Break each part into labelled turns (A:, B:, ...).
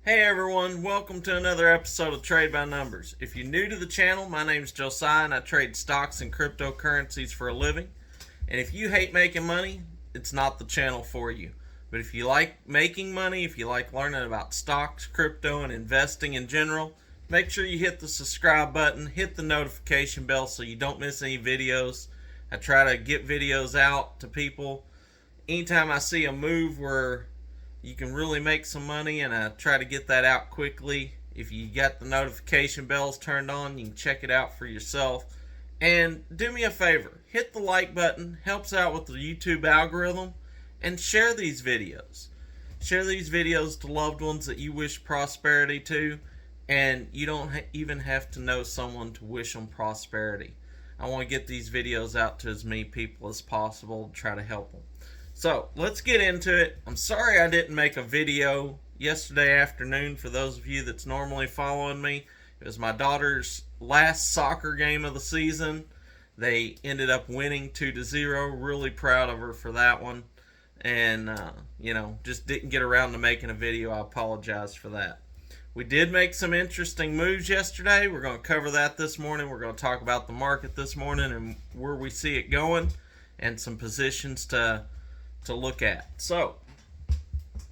A: Hey everyone, welcome to another episode of Trade by Numbers. If you're new to the channel, my name is Josiah and I trade stocks and cryptocurrencies for a living. And if you hate making money, it's not the channel for you. But if you like making money, if you like learning about stocks, crypto, and investing in general, make sure you hit the subscribe button, hit the notification bell so you don't miss any videos. I try to get videos out to people anytime I see a move where you can really make some money, and I try to get that out quickly. If you got the notification bells turned on, you can check it out for yourself. And do me a favor, hit the like button, helps out with the YouTube algorithm, and share these videos. Share these videos to loved ones that you wish prosperity to, and you don't even have to know someone to wish them prosperity. I want to get these videos out to as many people as possible to try to help them. So let's get into it. I'm sorry I didn't make a video yesterday afternoon. For those of you that's normally following me, it was my daughter's last soccer game of the season. They ended up winning 2-0. Really proud of her for that one. And, just didn't get around to making a video. I apologize for that. We did make some interesting moves yesterday. We're going to cover that this morning. We're going to talk about the market this morning and where we see it going and some positions to look at. So,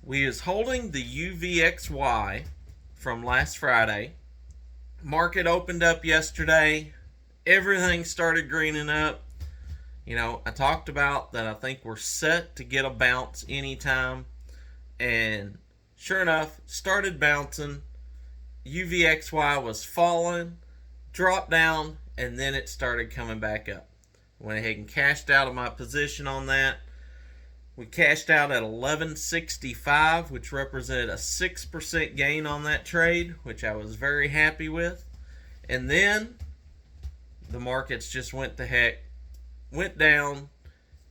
A: we is holding the UVXY from last Friday. Market opened up yesterday. Everything started greening up. I talked about that I think we're set to get a bounce anytime. And sure enough, started bouncing. UVXY was falling, dropped down, and then it started coming back up. Went ahead and cashed out of my position on that. We cashed out at 11.65, which represented a 6% gain on that trade, which I was very happy with. And then the markets just went to heck, went down.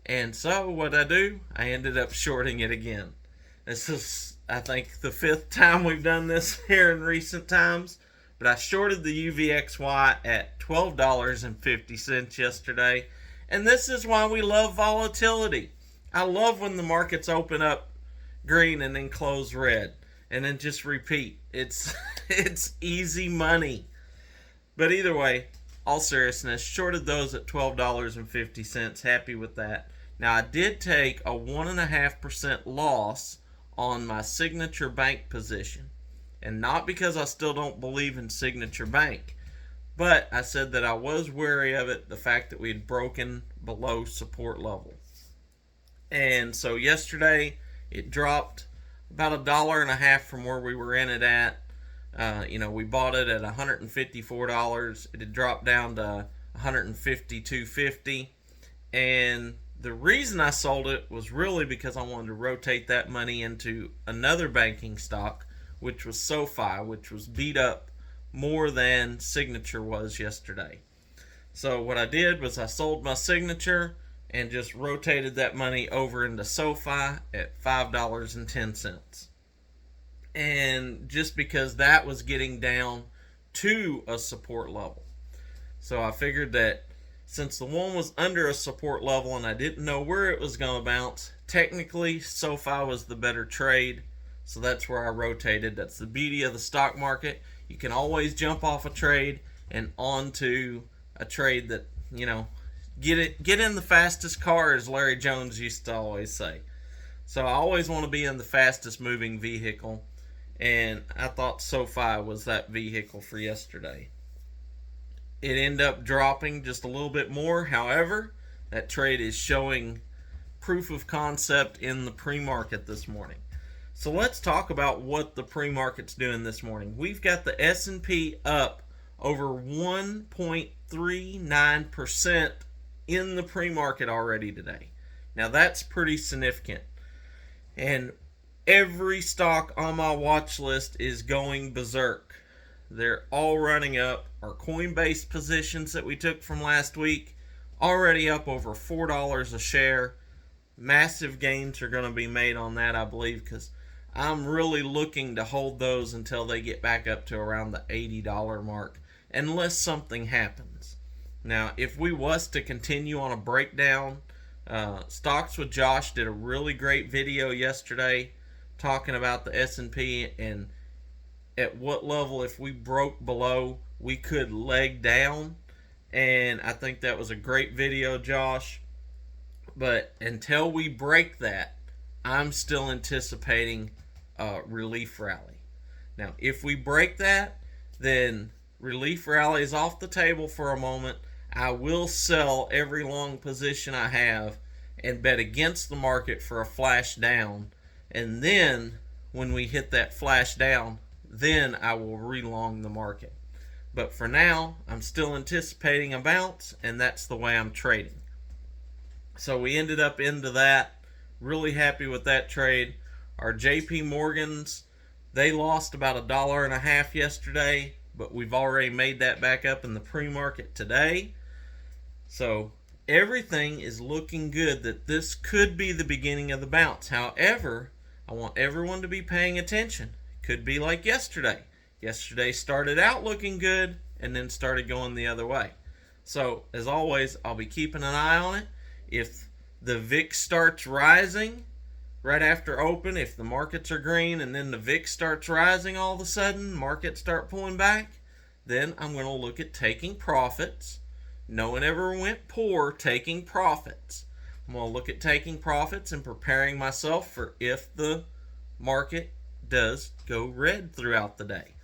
A: And so what I do, I ended up shorting it again. This is, I think, the 5th time we've done this here in recent times. But I shorted the UVXY at $12.50 yesterday. And this is why we love volatility. I love when the markets open up green and then close red and then just repeat. It's easy money. But either way, all seriousness, shorted those at $12.50. Happy with that. Now, I did take a 1.5% loss on my Signature Bank position. And not because I still don't believe in Signature Bank, but I said that I was wary of it, the fact that we had broken below support level. And so yesterday it dropped about $1.50 from where we were in it at. We bought it at $154. It had dropped down to $152.50. And the reason I sold it was really because I wanted to rotate that money into another banking stock, which was SoFi, which was beat up more than Signature was yesterday. So what I did was I sold my Signature and just rotated that money over into SoFi at $5.10. And just because that was getting down to a support level. So I figured that since the one was under a support level and I didn't know where it was going to bounce, technically SoFi was the better trade. So that's where I rotated. That's the beauty of the stock market. You can always jump off a trade and onto a trade that, get in the fastest car, as Larry Jones used to always say. So I always want to be in the fastest moving vehicle, and I thought SoFi was that vehicle for yesterday. It ended up dropping just a little bit more. However, that trade is showing proof of concept in the pre-market this morning. So let's talk about what the pre-market's doing this morning. We've got the S&P up over 1.39% in the pre-market already today. Now that's pretty significant. And every stock on my watch list is going berserk. They're all running up. Our Coinbase positions that we took from last week already up over $4 a share. Massive gains are going to be made on that, I believe, because I'm really looking to hold those until they get back up to around the $80 mark, unless something happens. Now, if we was to continue on a breakdown, Stocks with Josh did a really great video yesterday talking about the S&P, and at what level, if we broke below, we could leg down. And I think that was a great video, Josh. But until we break that, I'm still anticipating a relief rally. Now, if we break that, then relief rally is off the table for a moment. I will sell every long position I have and bet against the market for a flash down. And then when we hit that flash down, then I will relong the market. But for now, I'm still anticipating a bounce, and that's the way I'm trading. So we ended up into that. Really happy with that trade. Our JP Morgans, they lost about $1.50 yesterday, but we've already made that back up in the pre-market today. So everything is looking good that this could be the beginning of the bounce. However, I want everyone to be paying attention. It could be like yesterday. Yesterday started out looking good and then started going the other way. So as always, I'll be keeping an eye on it. If the VIX starts rising right after open, if the markets are green and then the VIX starts rising all of a sudden, markets start pulling back, then I'm going to look at taking profits. No one ever went poor taking profits. I'm going to look at taking profits and preparing myself for if the market does go red throughout the day.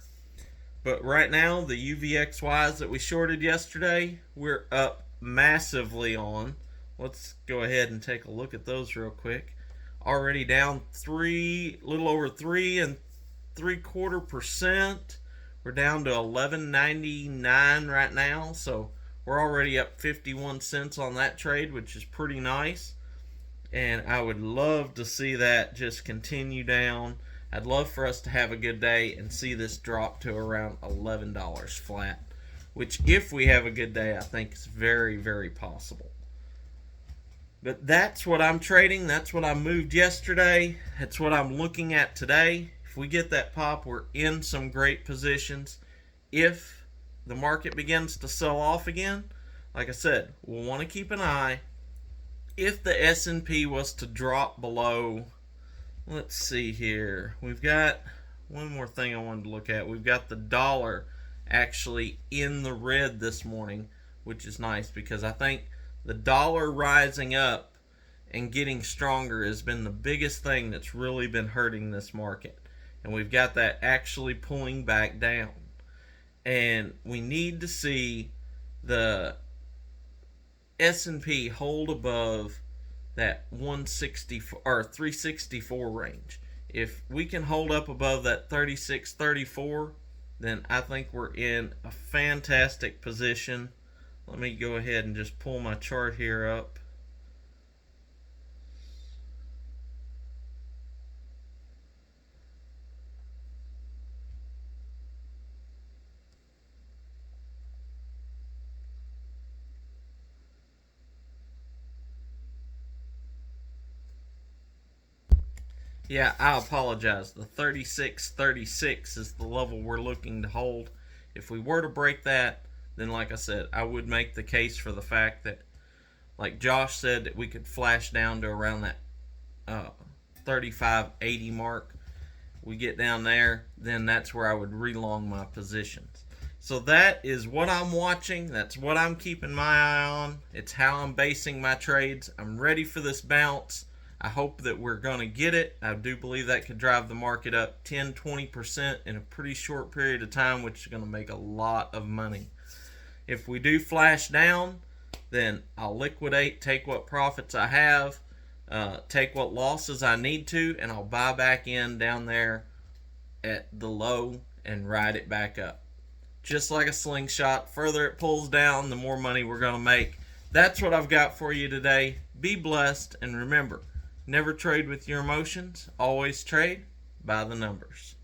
A: But right now, the UVXYs that we shorted yesterday, we're up massively on. Let's go ahead and take a look at those real quick. Already down little over 3.75%. We're down to 11.99 right now, so we're already up 51 cents on that trade, which is pretty nice. And I would love to see that just continue down. I'd love for us to have a good day and see this drop to around $11 flat, which if we have a good day, I think is very, very possible. But that's what I'm trading. That's what I moved yesterday. That's what I'm looking at today. If we get that pop, we're in some great positions. If the market begins to sell off again, like I said, we'll want to keep an eye. If the S&P was to drop below, let's see here. We've got one more thing I wanted to look at. We've got the dollar actually in the red this morning, which is nice because I think the dollar rising up and getting stronger has been the biggest thing that's really been hurting this market. And we've got that actually pulling back down. And we need to see the S&P hold above that 164 or 364 range. If we can hold up above that 3634, then I think we're in a fantastic position. Let me go ahead and just pull my chart here up. Yeah, I apologize. The 36.36 is the level we're looking to hold. If we were to break that, then like I said, I would make the case for the fact that, like Josh said, that we could flash down to around that 35.80 mark. We get down there, then that's where I would relong my positions. So that is what I'm watching. That's what I'm keeping my eye on. It's how I'm basing my trades. I'm ready for this bounce. I hope that we're going to get it. I do believe that could drive the market up 10-20% in a pretty short period of time, which is going to make a lot of money. If we do flash down, then I'll liquidate, take what profits I have, take what losses I need to, and I'll buy back in down there at the low and ride it back up. Just like a slingshot, further it pulls down, the more money we're going to make. That's what I've got for you today. Be blessed, and remember, never trade with your emotions. Always trade by the numbers.